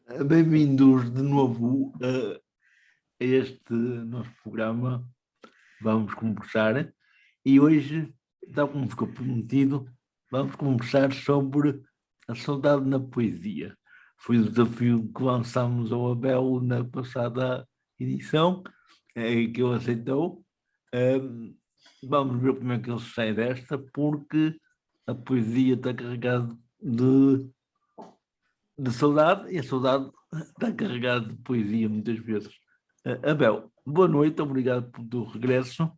Bem-vindos de novo a este nosso programa. Vamos conversar e hoje, tal como ficou prometido, vamos conversar sobre a saudade na poesia. Foi o desafio que lançámos ao Abel na passada edição, que ele aceitou. Vamos ver como é que ele sai desta, porque a poesia está carregada de saudade, e a saudade está carregada de poesia muitas vezes. Abel, boa noite, obrigado pelo teu regresso.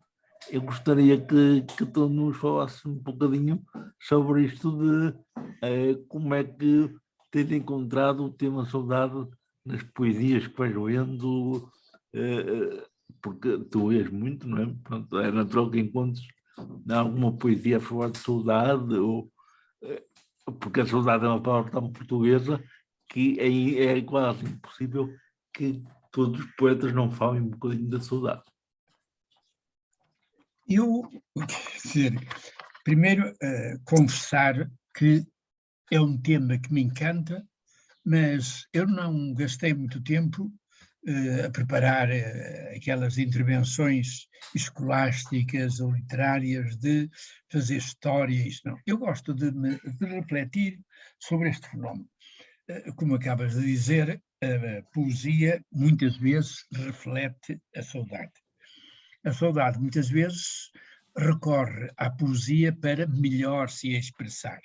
Eu gostaria que tu nos falasses um bocadinho sobre isto de como é que tens encontrado o tema saudade nas poesias que vais lendo, porque tu lês muito, não é? Pronto, é natural que encontres alguma poesia a falar de saudade, ou, porque a saudade é uma palavra tão portuguesa que é quase impossível que todos os poetas não falem um bocadinho da saudade. Eu, quer dizer, primeiro confessar que é um tema que me encanta, mas eu não gastei muito tempo a preparar aquelas intervenções escolásticas ou literárias de fazer história, isso não. Eu gosto de refletir sobre este fenómeno. Como acabas de dizer, a poesia muitas vezes reflete a saudade. A saudade muitas vezes recorre à poesia para melhor se expressar.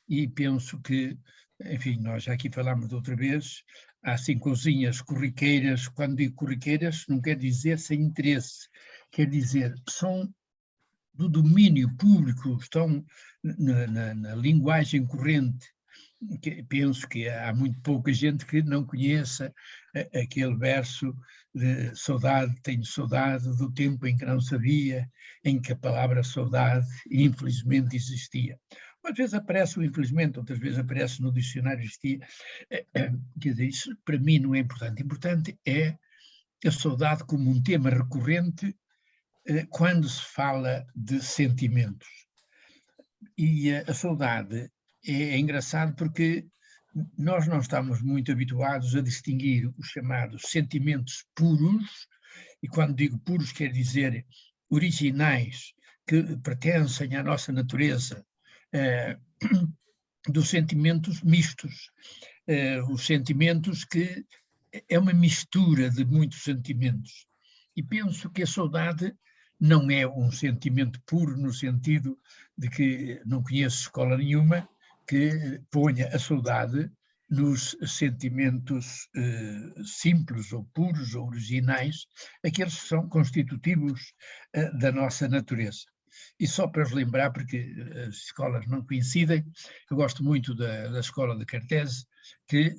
E penso que, enfim, nós já aqui falámos de outra vez, há assim coisinhas corriqueiras. Quando digo corriqueiras, não quer dizer sem interesse, quer dizer, são do domínio público, estão na linguagem corrente. Penso que há muito pouca gente que não conheça aquele verso de saudade, tenho saudade do tempo em que não sabia, em que a palavra saudade infelizmente existia. Às vezes aparece o infelizmente, outras vezes aparece no dicionário existia. Quer dizer, isso para mim não é importante. Importante é a saudade como um tema recorrente quando se fala de sentimentos. E a saudade é engraçado porque nós não estamos muito habituados a distinguir os chamados sentimentos puros, e quando digo puros quer dizer originais, que pertencem à nossa natureza, dos sentimentos mistos, os sentimentos que é uma mistura de muitos sentimentos. E penso que a saudade não é um sentimento puro, no sentido de que não conheço escola nenhuma que ponha a saudade nos sentimentos simples ou puros ou originais, aqueles que são constitutivos da nossa natureza. E só para os lembrar, porque as escolas não coincidem, eu gosto muito da escola de Cartese, que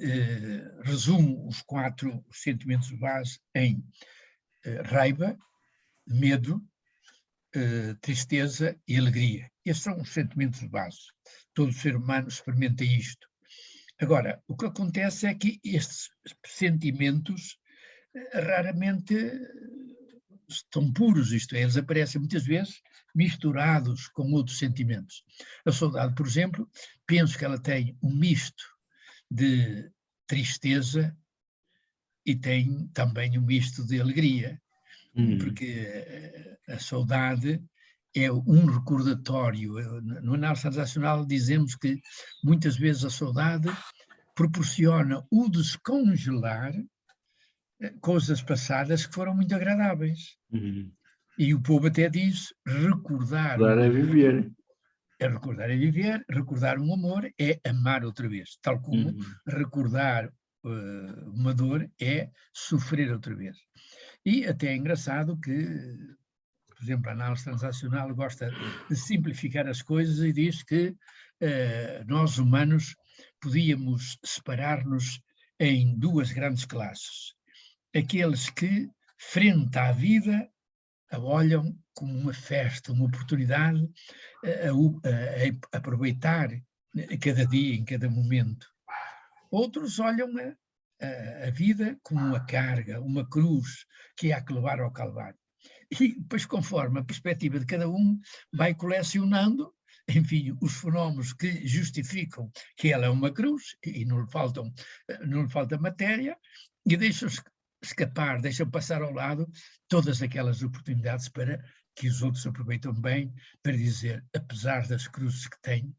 resume os 4 sentimentos base em raiva, medo, tristeza e alegria. Estes são os sentimentos base. Todo ser humano experimenta isto. Agora, o que acontece é que estes sentimentos raramente estão puros, isto é, eles aparecem muitas vezes misturados com outros sentimentos. A saudade, por exemplo, penso que ela tem um misto de tristeza e tem também um misto de alegria, porque a saudade é um recordatório. No análise transacional dizemos que muitas vezes a saudade proporciona o descongelar coisas passadas que foram muito agradáveis. E o povo até diz recordar um amor. É recordar é viver, recordar um amor é amar outra vez, tal como recordar uma dor é sofrer outra vez. E até é engraçado que, por exemplo, a análise transacional gosta de simplificar as coisas e diz que nós humanos podíamos separar-nos em 2 grandes classes. Aqueles que, frente à vida, a olham como uma festa, uma oportunidade a aproveitar cada dia, em cada momento. Outros olham a vida como uma carga, uma cruz que há que levar ao Calvário. E depois, conforme a perspectiva de cada um, vai colecionando enfim, os fenómenos que justificam que ela é uma cruz e não lhe falta matéria, e deixam escapar, deixam passar ao lado todas aquelas oportunidades para que os outros aproveitam bem para dizer, apesar das cruzes que tem,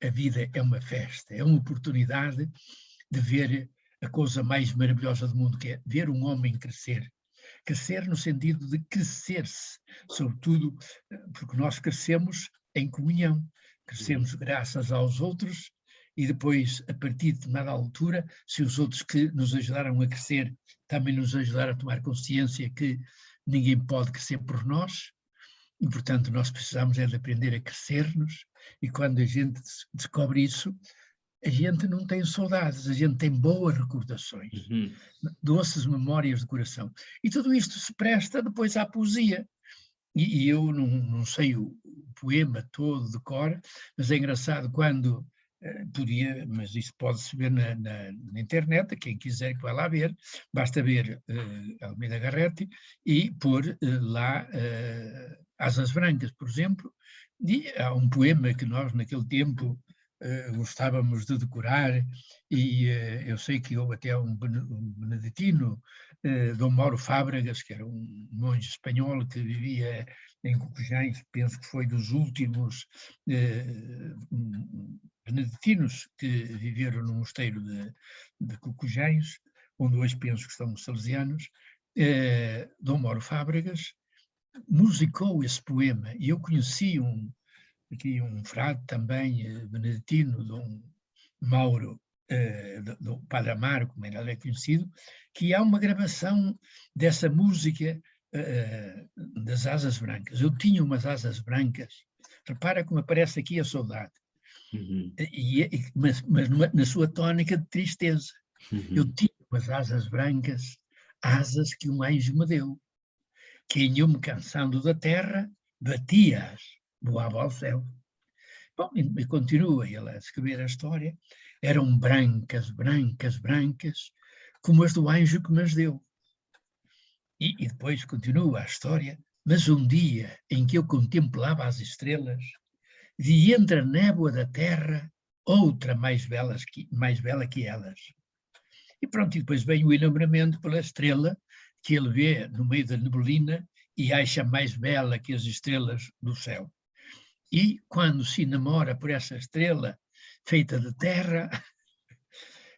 a vida é uma festa, é uma oportunidade de ver a coisa mais maravilhosa do mundo, que é ver um homem crescer. Crescer no sentido de crescer-se, sobretudo porque nós crescemos em comunhão, crescemos graças aos outros e depois, a partir de determinada altura, se os outros que nos ajudaram a crescer também nos ajudaram a tomar consciência que ninguém pode crescer por nós, e portanto nós precisamos é de aprender a crescer-nos, e quando a gente descobre isso, a gente não tem saudades, a gente tem boas recordações, doces memórias de coração. E tudo isto se presta depois à poesia. E eu não sei o poema todo de cor, mas é engraçado quando podia, mas isso pode-se ver na internet, quem quiser que vá lá ver, basta ver Almeida Garrett e pôr lá Asas Brancas, por exemplo, e há um poema que nós naquele tempo gostávamos de decorar, e eu sei que houve até um beneditino, Dom Mauro Fábregas, que era um monge espanhol que vivia em Cocujães, penso que foi dos últimos beneditinos que viveram no mosteiro de Cocujães, onde hoje penso que são salesianos. Dom Mauro Fábregas musicou esse poema, e eu conheci aqui um frade também, beneditino, Dom Mauro, do Padre Amaro, como ele é conhecido, que há uma gravação dessa música das Asas Brancas. Eu tinha umas asas brancas, repara como aparece aqui a saudade, mas na sua tónica de tristeza. Eu tinha umas asas brancas, asas que um anjo me deu, que em eu me cansando da terra, batia-as, voava ao céu. Bom, e continua ele a escrever a história. Eram brancas, brancas, brancas, como as do anjo que me as deu. E depois continua a história. Mas um dia em que eu contemplava as estrelas, vi entre a névoa da terra outra mais bela que elas. E pronto, e depois vem o enamoramento pela estrela que ele vê no meio da neblina e acha mais bela que as estrelas do céu. E quando se namora por essa estrela feita de terra,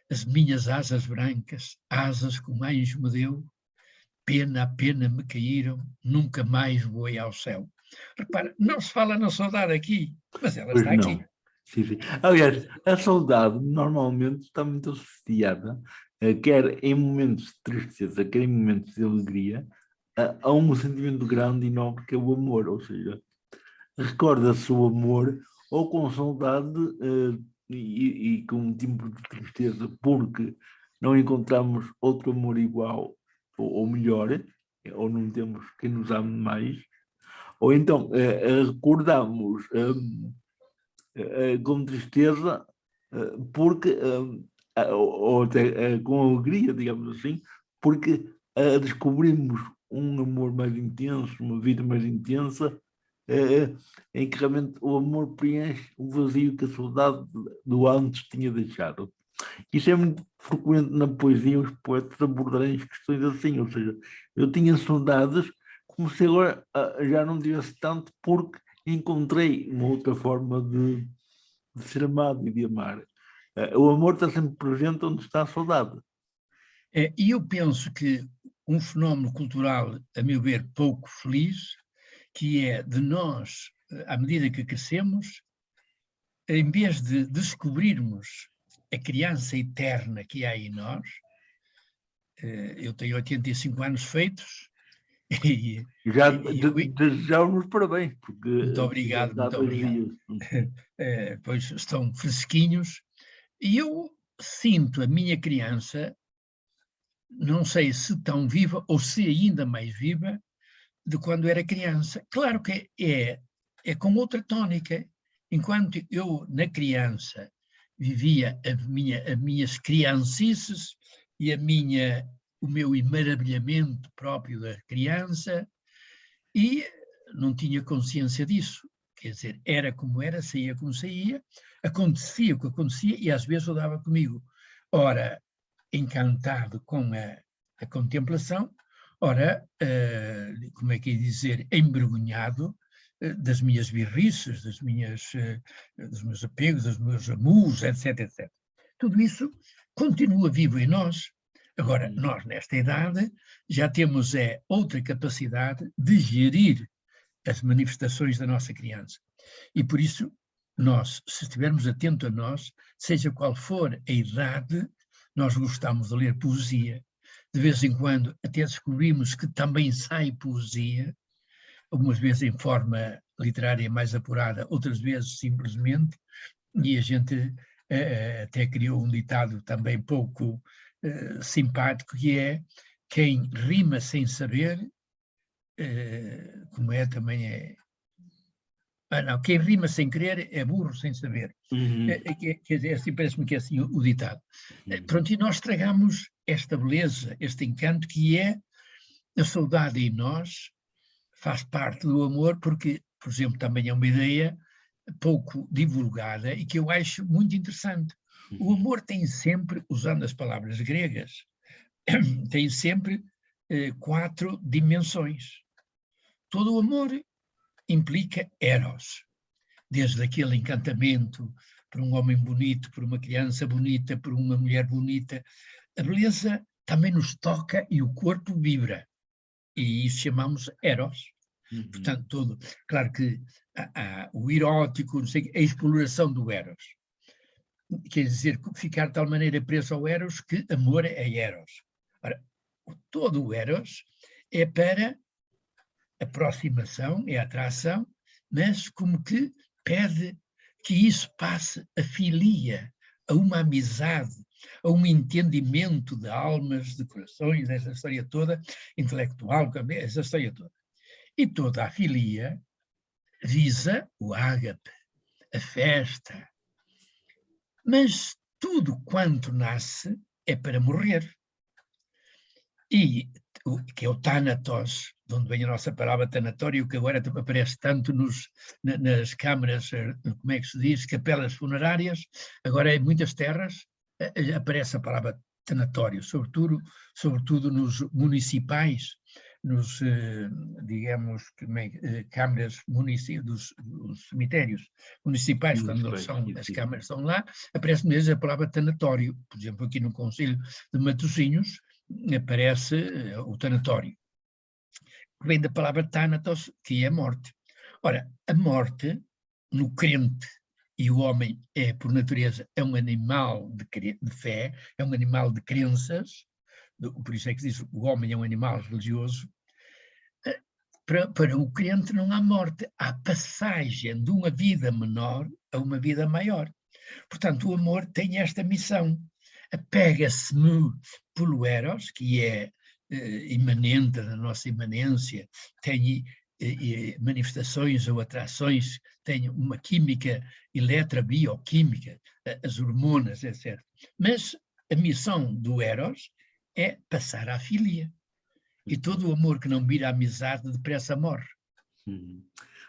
as minhas asas brancas, asas que um anjo me deu, pena a pena me caíram, nunca mais voei ao céu. Repara, não se fala na saudade aqui, mas ela está aqui. Sim, sim. Aliás, a saudade normalmente está muito associada, quer em momentos de tristeza, quer em momentos de alegria, a um sentimento grande e nobre que é o amor, ou seja, recorda-se o amor ou com saudade e com um tipo de tristeza porque não encontramos outro amor igual ou melhor, ou não temos quem nos ame mais, ou então recordamos com tristeza porque, ou até com alegria, digamos assim, porque descobrimos um amor mais intenso, uma vida mais intensa, em que realmente o amor preenche o vazio que a saudade do antes tinha deixado. Isso é muito frequente na poesia, os poetas abordarem as questões assim, ou seja, eu tinha saudades como se agora já não tivesse tanto porque encontrei uma outra forma de ser amado e de amar. O amor está sempre presente onde está a saudade. E eu penso que um fenómeno cultural, a meu ver, pouco feliz, que é de nós, à medida que crescemos, em vez de descobrirmos a criança eterna que há em nós, eu tenho 85 anos feitos, e já desejamos parabéns, porque muito obrigado, muito obrigado. Pois estão fresquinhos, e eu sinto a minha criança, não sei se tão viva ou se ainda mais viva, de quando era criança. Claro que é com outra tónica. Enquanto eu, na criança, vivia as minhas criancices e o meu maravilhamento próprio da criança, e não tinha consciência disso, quer dizer, era como era, saía como saía, acontecia o que acontecia e às vezes eu dava comigo, ora encantado com a contemplação, ora, como é que é dizer, envergonhado das minhas birrices, dos meus apegos, dos meus amus, etc, etc. Tudo isso continua vivo em nós. Agora, nós, nesta idade, já temos outra capacidade de gerir as manifestações da nossa criança. E por isso, nós, se estivermos atentos a nós, seja qual for a idade, nós gostamos de ler poesia. De vez em quando até descobrimos que também sai poesia, algumas vezes em forma literária mais apurada, outras vezes simplesmente, e a gente até criou um ditado também pouco simpático, que é: quem rima sem saber, como é também não, quem rima sem querer é burro sem saber. Quer dizer, assim, parece-me que é assim o ditado. Pronto, e nós tragamos esta beleza, este encanto que é a saudade em nós, faz parte do amor, porque, por exemplo, também é uma ideia pouco divulgada e que eu acho muito interessante. O amor tem sempre, usando as palavras gregas, tem sempre 4 dimensões. Todo o amor implica eros, desde aquele encantamento por um homem bonito, por uma criança bonita, por uma mulher bonita. A beleza também nos toca e o corpo vibra, e isso chamamos eros. Portanto, todo, claro que o erótico, não sei, a exploração do eros. Quer dizer, ficar de tal maneira preso ao eros que amor é eros. Ora, todo o eros é para aproximação, é atração, mas como que pede que isso passe a filia, a uma amizade, a um entendimento de almas, de corações, essa história toda, intelectual, essa história toda. E toda a filia visa o ágape, a festa. Mas tudo quanto nasce é para morrer. E que é o Thanatos, de onde vem a nossa palavra tanatório, que agora aparece tanto nas câmaras, como é que se diz, capelas funerárias, agora em muitas terras aparece a palavra tanatório, sobretudo nos municipais, nos, digamos, câmaras dos cemitérios municipais, quando as câmaras estão lá, aparece mesmo a palavra tanatório. Por exemplo, aqui no Conselho de Matosinhos aparece o tanatório, que vem da palavra thanatos, que é a morte. Ora, a morte, no crente, e o homem é, por natureza, é um animal de fé, é um animal de crenças, por isso é que se diz o homem é um animal religioso. Para o crente não há morte, há passagem de uma vida menor a uma vida maior. Portanto, o amor tem esta missão, apega-se-me pelo eros, que é imanente da nossa imanência, tem manifestações ou atrações, tem uma química eletrobioquímica, as hormonas, etc. Mas a missão do eros é passar à filia. E todo o amor que não vira a amizade depressa morre.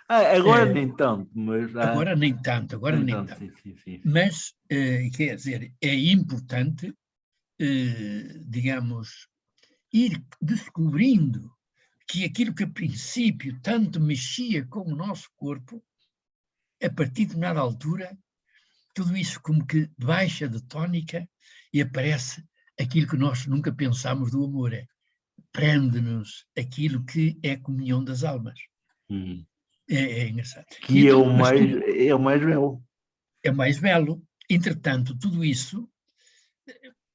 Agora nem tanto, mas... Agora nem tanto, agora nem tanto. Sim. Mas, quer dizer, é importante, digamos, ir descobrindo que aquilo que a princípio tanto mexia com o nosso corpo, a partir de determinada altura, tudo isso como que baixa de tónica e aparece aquilo que nós nunca pensámos do amor, prende-nos aquilo que é a comunhão das almas. É engraçado. Que então, é o mais belo. É o mais belo. Entretanto, tudo isso,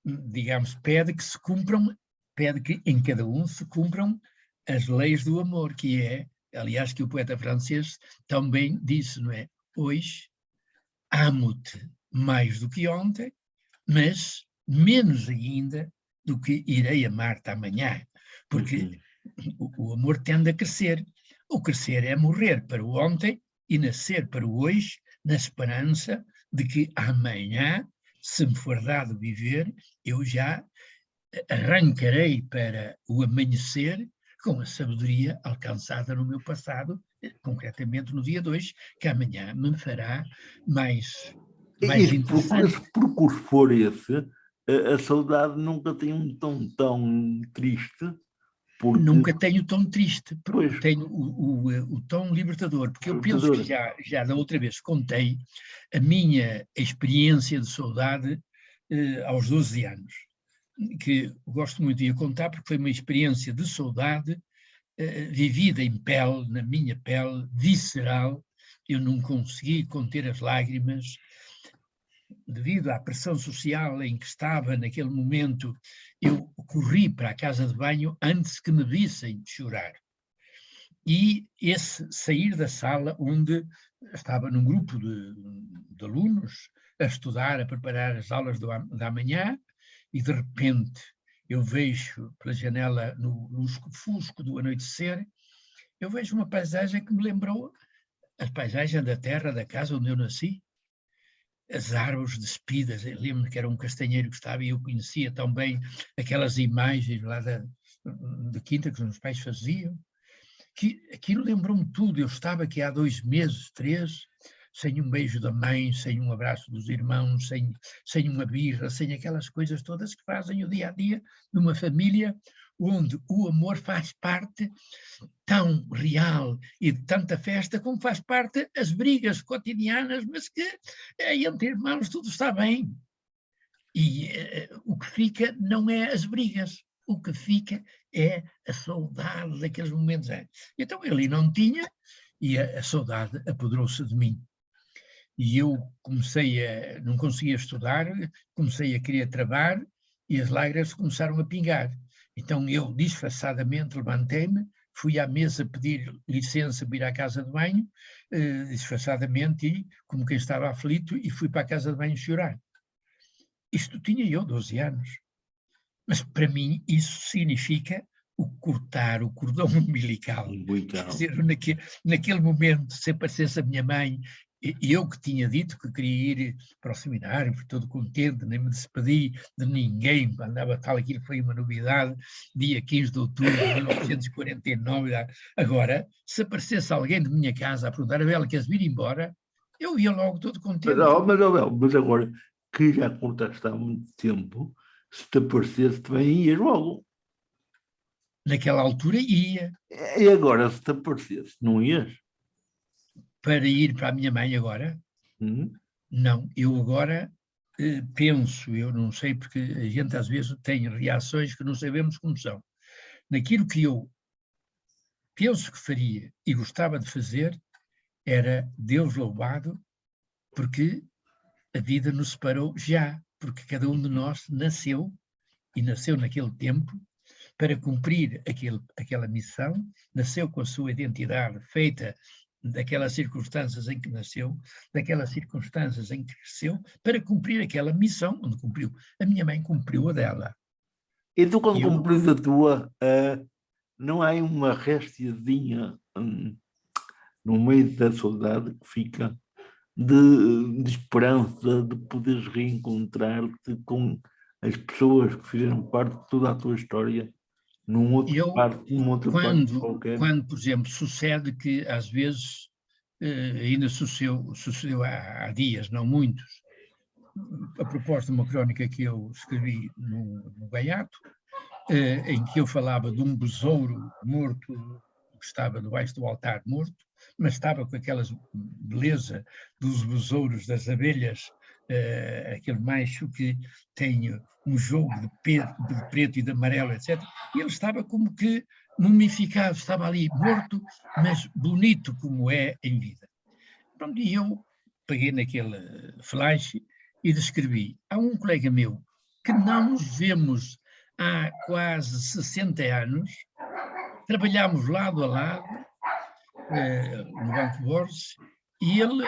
digamos, pede que se cumpram, pede que em cada um se cumpram as leis do amor, que é, aliás, que o poeta francês também disse, não é? Hoje amo-te mais do que ontem, mas menos ainda do que irei amar-te amanhã. Porque o amor tende a crescer. O crescer é morrer para o ontem e nascer para o hoje, na esperança de que amanhã, se me for dado viver, eu já arrancarei para o amanhecer com a sabedoria alcançada no meu passado, concretamente no dia 2, que amanhã me fará mais interessante. Se percurso for esse, a saudade nunca tem um tom tão triste, porque, Nunca tenho tom triste, pois, tenho o tom libertador, porque eu penso que libertador. já da outra vez contei a minha experiência de saudade aos 12 anos, que gosto muito de a contar porque foi uma experiência de saudade vivida em pele, na minha pele, visceral. Eu não consegui conter as lágrimas devido à pressão social em que estava naquele momento. Eu corri para a casa de banho antes que me vissem chorar. E esse sair da sala onde estava num grupo de alunos a estudar, a preparar as aulas da manhã, e de repente eu vejo pela janela, no lusco-fusco do anoitecer, eu vejo uma paisagem que me lembrou a paisagem da terra, da casa onde eu nasci, as árvores despidas. Eu lembro que era um castanheiro que estava e eu conhecia tão bem aquelas imagens lá da quinta que os meus pais faziam, que aquilo lembrou-me tudo. Eu estava aqui há 2 meses, 3, sem um beijo da mãe, sem um abraço dos irmãos, sem uma birra, sem aquelas coisas todas que fazem o dia-a-dia numa família onde o amor faz parte tão real e de tanta festa como faz parte as brigas cotidianas, mas que entre irmãos tudo está bem. E o que fica não é as brigas, o que fica é a saudade daqueles momentos. Então ele não tinha, e a saudade apoderou-se de mim. E eu não conseguia estudar, comecei a querer trabalhar e as lágrimas começaram a pingar. Então eu, disfarçadamente, levantei-me, fui à mesa pedir licença para ir à casa de banho, disfarçadamente, e como quem estava aflito, e fui para a casa de banho chorar. Isto tinha eu 12 anos. Mas para mim isso significa o cortar o cordão umbilical. Quer dizer, naquele momento, se aparecesse a minha mãe, e eu que tinha dito que queria ir para o seminário, fui todo contente, nem me despedi de ninguém, andava tal, aquilo foi uma novidade, dia 15 de outubro de 1949. Agora, se aparecesse alguém de minha casa a perguntar: Abel, queres vir embora? Eu ia logo todo contente. Mas agora que já contaste há muito tempo, se te aparecesse também ias logo. Naquela altura ia. E agora, se te aparecesse, não ias? Para ir para a minha mãe agora? Não, eu agora penso, eu não sei, porque a gente às vezes tem reações que não sabemos como são. Naquilo que eu penso que faria e gostava de fazer, era Deus louvado, porque a vida nos separou já, porque cada um de nós nasceu, e nasceu naquele tempo, para cumprir aquela missão, nasceu com a sua identidade feita daquelas circunstâncias em que nasceu, daquelas circunstâncias em que cresceu, para cumprir aquela missão onde cumpriu. A minha mãe cumpriu a dela. E tu, quando cumpris a tua, não há uma restiazinha no meio da saudade que fica de esperança de poderes reencontrar-te com as pessoas que fizeram parte de toda a tua história numa outra parte qualquer? Quando, por exemplo, sucede que às vezes, ainda sucedeu há dias, não muitos, a propósito de uma crónica que eu escrevi no Gaiato, em que eu falava de um besouro morto que estava debaixo do altar morto, mas estava com aquela beleza dos besouros, das abelhas, aquele macho que tem um jogo de preto e de amarelo, etc. E ele estava como que mumificado, estava ali morto, mas bonito como é em vida. Pronto, e eu peguei naquele flash e descrevi. Há um colega meu que não nos vemos há quase 60 anos, trabalhámos lado a lado no Banco de Borges, e ele,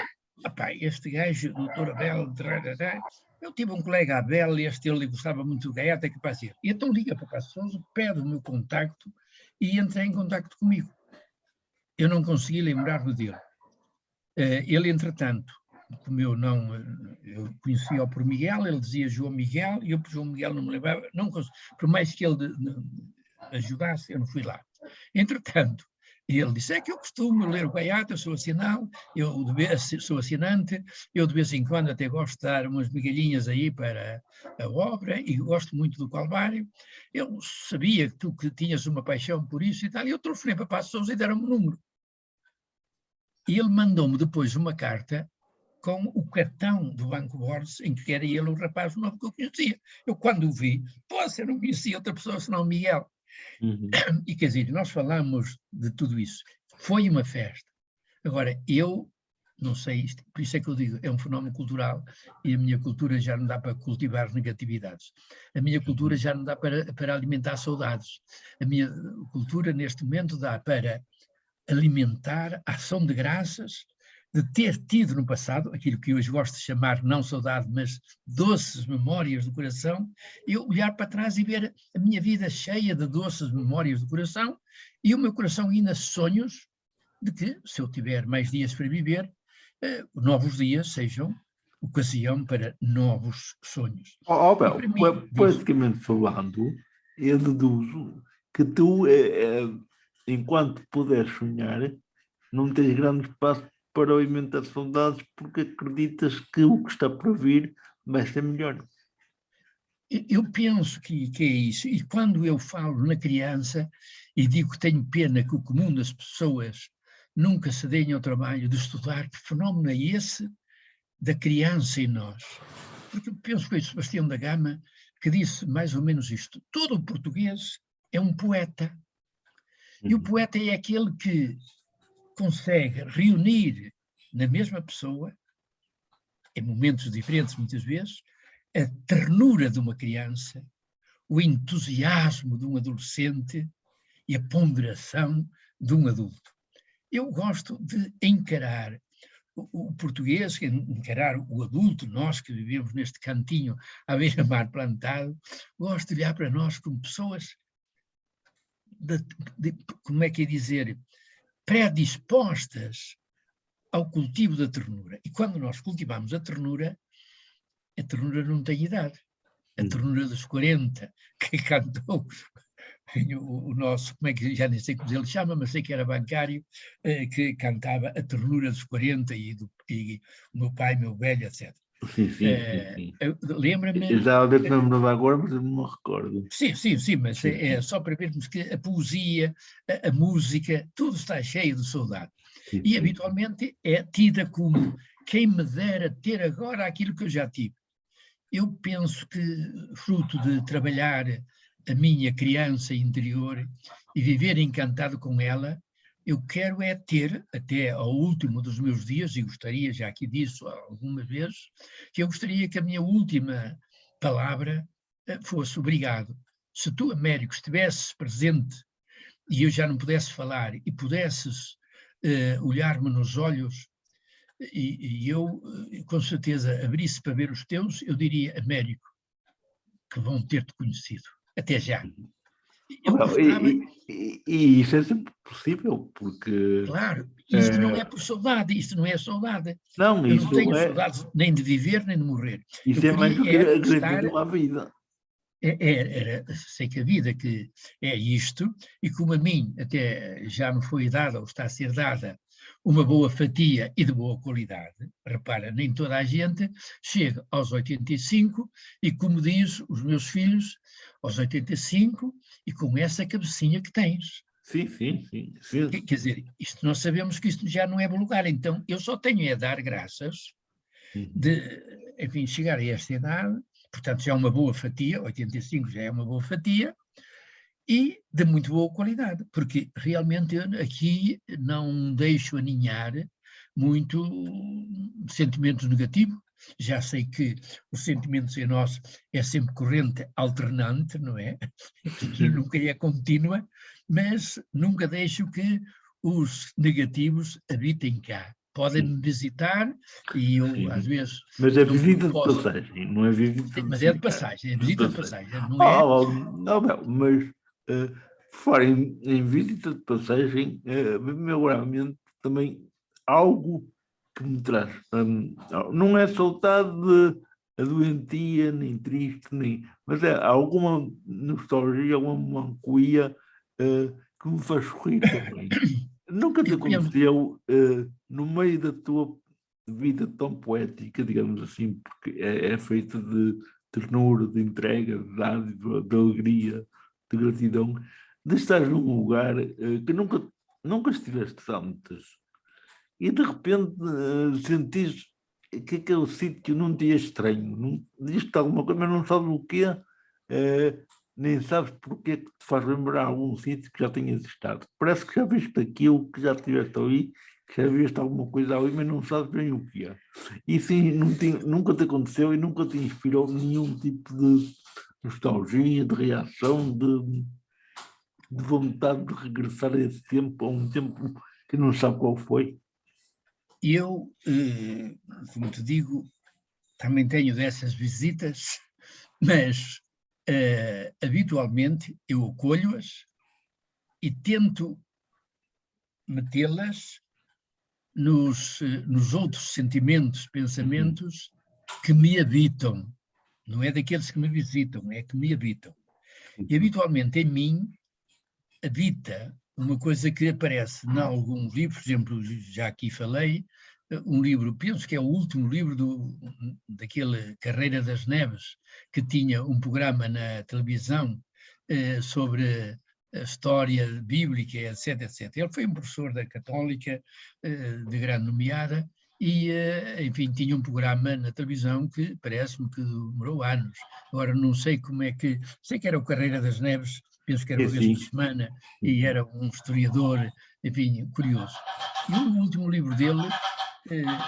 este gajo, doutor Abel, eu tive um colega Abel, ele gostava muito do Gaiato, é capaz de ir. E então liga para o Passo Sousa, pede o meu contacto e entra em contacto comigo. Eu não consegui lembrar-me dele. Ele, entretanto, como eu conhecia-o por Miguel, ele dizia João Miguel, e eu por João Miguel não me lembrava, por mais que ele ajudasse, eu não fui lá. Entretanto, ele disse, é que eu costumo ler o Beato, eu sou sou assinante, eu de vez em quando até gosto de dar umas migalhinhas aí para a obra e gosto muito do Calvário. Eu sabia que tu que tinhas uma paixão por isso e tal, e eu telefonei para Paços de Sousa e deram-me o número. E ele mandou-me depois uma carta com o cartão do Banco Borges, em que era ele o rapaz novo que eu conhecia. Eu, quando o vi, eu não conhecia outra pessoa senão Miguel. E quer dizer, nós falamos de tudo isso. Foi uma festa. Agora, eu não sei isto, por isso é que eu digo, é um fenómeno cultural e a minha cultura já não dá para cultivar negatividades. A minha cultura já não dá para alimentar saudades. A minha cultura, neste momento, dá para alimentar a ação de graças de ter tido no passado, aquilo que hoje gosto de chamar, não saudade, mas doces memórias do coração, eu olhar para trás e ver a minha vida cheia de doces memórias do coração e o meu coração ainda sonhos de que, se eu tiver mais dias para viver, novos dias sejam ocasião para novos sonhos. Bel, praticamente falando, eu deduzo que tu, enquanto puderes sonhar, não tens grande espaço para alimentar saudades porque acreditas que o que está para vir vai ser melhor. Eu penso que é isso. E quando eu falo na criança e digo que tenho pena que o comum das pessoas nunca se deem ao trabalho de estudar que fenómeno é esse da criança em nós. Porque eu penso que foi Sebastião da Gama que disse mais ou menos isto. Todo o português é um poeta. E o poeta é aquele que consegue reunir na mesma pessoa, em momentos diferentes muitas vezes, a ternura de uma criança, o entusiasmo de um adolescente e a ponderação de um adulto. Eu gosto de encarar o português, encarar o adulto, nós que vivemos neste cantinho à beira-mar plantado, gosto de olhar para nós como pessoas, como é que é dizer, predispostas ao cultivo da ternura. E quando nós cultivamos a ternura não tem idade. A ternura dos 40, que cantou o nosso, como é que, já nem sei como ele chama, mas sei que era bancário, que cantava a ternura dos 40 e o meu pai, meu velho, etc. Sim, sim. Lembra-me... Eu já lembro agora, mas eu não me recordo. Sim, mas é só para vermos que a poesia, a música, tudo está cheio de saudade. E habitualmente é tida como quem me dera ter agora aquilo que eu já tive. Eu penso que, fruto de trabalhar a minha criança interior e viver encantado com ela, eu quero é ter, até ao último dos meus dias, e gostaria, já aqui disso algumas vezes, que eu gostaria que a minha última palavra fosse obrigado. Se tu, Américo, estivesses presente e eu já não pudesse falar e pudesses olhar-me nos olhos e eu, com certeza, abrisse para ver os teus, eu diria, Américo, que vão ter-te conhecido. Até já. E isso é sempre possível, porque... Claro, isto não é por saudade, isto não é saudade. Não, eu isso não tenho é... saudades nem de viver, nem de morrer. Isso eu é mais do que acrescentar à vida. Sei que a vida que é isto, e como a mim até já me foi dada, ou está a ser dada, uma boa fatia e de boa qualidade, repara, nem toda a gente chega aos 85 e, como diz os meus filhos, aos 85 e com essa cabecinha que tens. Sim. Quer dizer, isto nós sabemos que isto já não é vulgar, então eu só tenho a dar graças de, enfim, chegar a esta idade, portanto já é uma boa fatia, 85 já é uma boa fatia, e de muito boa qualidade, porque realmente eu aqui não deixo aninhar muito sentimentos negativos. Já sei que o sentimento em nós é sempre corrente alternante, não é? Nunca é contínua, mas nunca deixo que os negativos habitem cá. Podem-me visitar e eu, às vezes... Mas é visita de passagem, não é visita de... Mas é de passagem, é visita de passagem, não é? Mas fora em visita de passagem, memoramente também algo que me traz. Não é saudade a doentia, nem triste, mas é alguma nostalgia, alguma melancolia que que me faz sorrir também. Nunca te Eu penso, aconteceu, no meio da tua vida tão poética, digamos assim, porque é feita de ternura, de entrega, de dádiva, de alegria, de gratidão, de estar num lugar que nunca estiveste antes e de repente sentires que aquele sítio não te é estranho, diz-te alguma coisa, mas não sabes o quê, nem sabes porque que te faz lembrar algum sítio que já tenhas estado. Parece que já viste aquilo, que já estiveste ali, que já viste alguma coisa ali, mas não sabes bem o que é. E sim, nunca te aconteceu e nunca te inspirou nenhum tipo de nostalgia, de reação, de vontade de regressar a esse tempo, a um tempo que não sabe qual foi. eu, como te digo, também tenho dessas visitas, mas habitualmente eu acolho-as e tento metê-las nos outros sentimentos, pensamentos que me habitam. Não é daqueles que me visitam, é que me habitam. E habitualmente em mim habita uma coisa que aparece em alguns livros, por exemplo, já aqui falei, um livro, penso que é o último livro daquele Carreira das Neves, que tinha um programa na televisão sobre a história bíblica, etc, etc. Ele foi um professor da Católica, de grande nomeada, e, enfim, tinha um programa na televisão que parece-me que demorou anos. Agora não sei como é que... Sei que era o Carreira das Neves, penso que era É uma vez por sim. semana, e era um historiador, enfim, curioso. E o último livro dele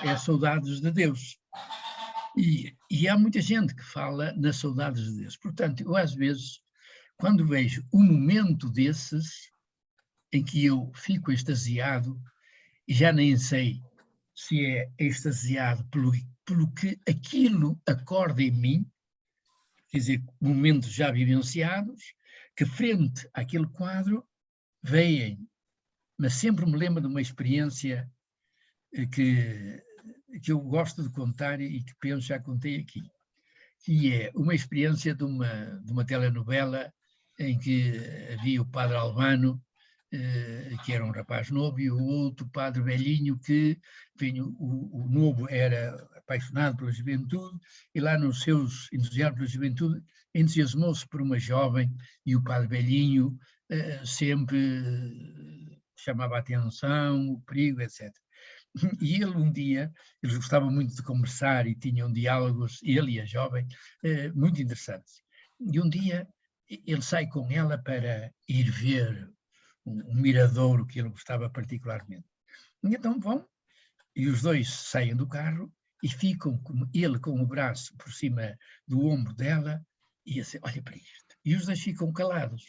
é Saudades de Deus. E há muita gente que fala nas saudades de Deus. Portanto, eu às vezes, quando vejo um momento desses, em que eu fico extasiado, e já nem sei se é extasiado pelo que aquilo acorda em mim, quer dizer, momentos já vivenciados, que frente àquele quadro veem, mas sempre me lembro de uma experiência que eu gosto de contar e que penso já contei aqui, que é uma experiência de uma telenovela em que havia o padre Albano, que era um rapaz novo, e o outro padre velhinho que, enfim, o novo era apaixonado pela juventude, e lá nos seus entusiasmos pela juventude, entusiasmou-se por uma jovem, e o padre velhinho sempre chamava a atenção, o perigo, etc. E ele um dia, eles gostavam muito de conversar e tinham diálogos, ele e a jovem, muito interessantes. E um dia ele sai com ela para ir ver um miradouro que ele gostava particularmente. E então vão, e os dois saem do carro e ficam, ele com o braço por cima do ombro dela, e assim, olha para isto. E os dois ficam calados,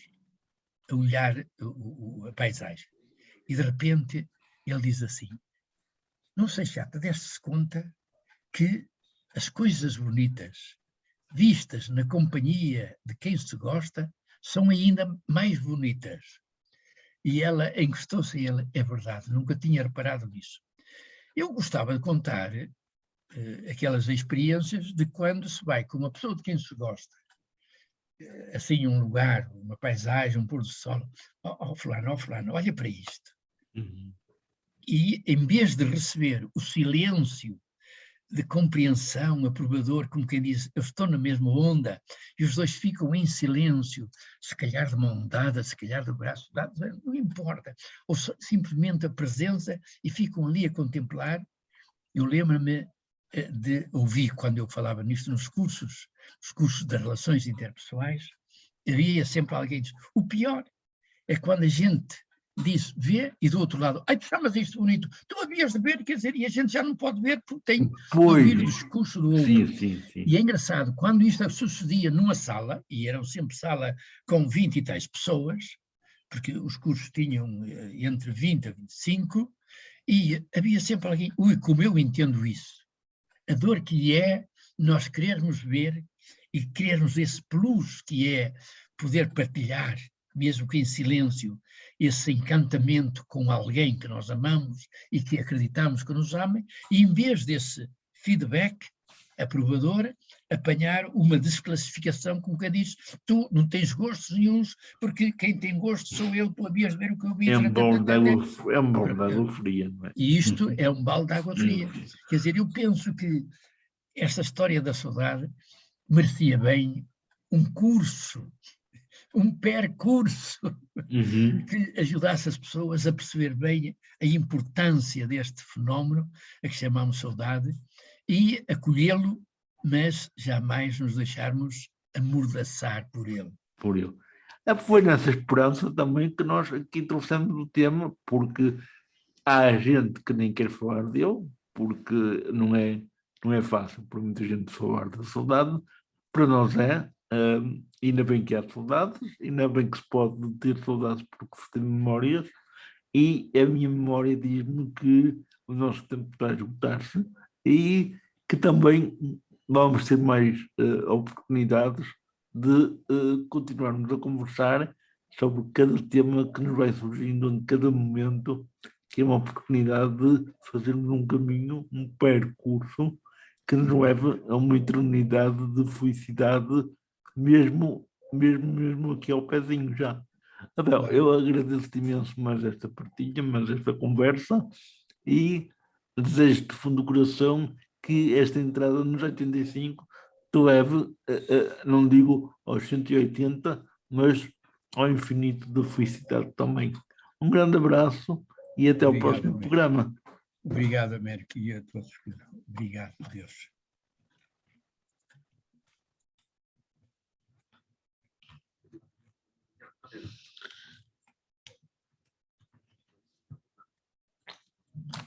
a olhar a paisagem. E de repente ele diz assim, não sei, chata, deste-se conta que as coisas bonitas, vistas na companhia de quem se gosta, são ainda mais bonitas. E ela encostou-se a ele, é verdade, nunca tinha reparado nisso. Eu gostava de contar aquelas experiências de quando se vai com uma pessoa de quem se gosta, assim um lugar, uma paisagem, um pôr do sol, fulano, olha para isto. E em vez de receber o silêncio de compreensão, aprovador, como quem diz, eu estou na mesma onda, e os dois ficam em silêncio, se calhar de mão dada, se calhar de braço dado, não importa, ou simplesmente a presença, e ficam ali a contemplar. Eu lembro-me de ouvir, quando eu falava nisto nos cursos, os cursos das relações interpessoais, havia sempre alguém que diz, o pior é quando a gente diz, vê, e do outro lado, ai, mas isto bonito, tu havias de ver, quer dizer, e a gente já não pode ver porque tem de ouvir o discurso do outro. Sim. E é engraçado, quando isto sucedia numa sala, e eram sempre sala com 20 e tais pessoas, porque os cursos tinham entre 20 a 25, e havia sempre alguém, ui, como eu entendo isso, a dor que é nós querermos ver e querermos esse plus que é poder partilhar, mesmo que em silêncio, esse encantamento com alguém que nós amamos e que acreditamos que nos amem, e em vez desse feedback aprovador, apanhar uma desclassificação, como quem diz, tu não tens gostos nenhuns, porque quem tem gosto sou eu, tu havias de ver o que eu vi. É um balde de água fria, não é? E isto é um balde de água fria. Quer dizer, eu penso que esta história da saudade merecia bem um curso, um percurso que ajudasse as pessoas a perceber bem a importância deste fenómeno a que chamamos saudade e acolhê-lo, mas jamais nos deixarmos amordaçar por ele. Por ele. Foi nessa esperança também que nós aqui trouxemos o tema, porque há gente que nem quer falar dele, porque não é fácil para muita gente falar da saudade. Para nós ainda bem que há saudades, ainda bem que se pode ter saudades porque se tem memórias, e a minha memória diz-me que o nosso tempo está a esgotar-se e que também vamos ter mais oportunidades de continuarmos a conversar sobre cada tema que nos vai surgindo em cada momento, que é uma oportunidade de fazermos um caminho, um percurso que nos leva a uma eternidade de felicidade, mesmo aqui ao pezinho já. Abel, eu agradeço-te imenso mais esta partilha, mais esta conversa, e desejo-te de fundo do coração que esta entrada nos 85 te leve, não digo aos 180, mas ao infinito da felicidade também. Um grande abraço e até ao próximo programa. Obrigado, Américo, e a todos. Obrigado, Deus.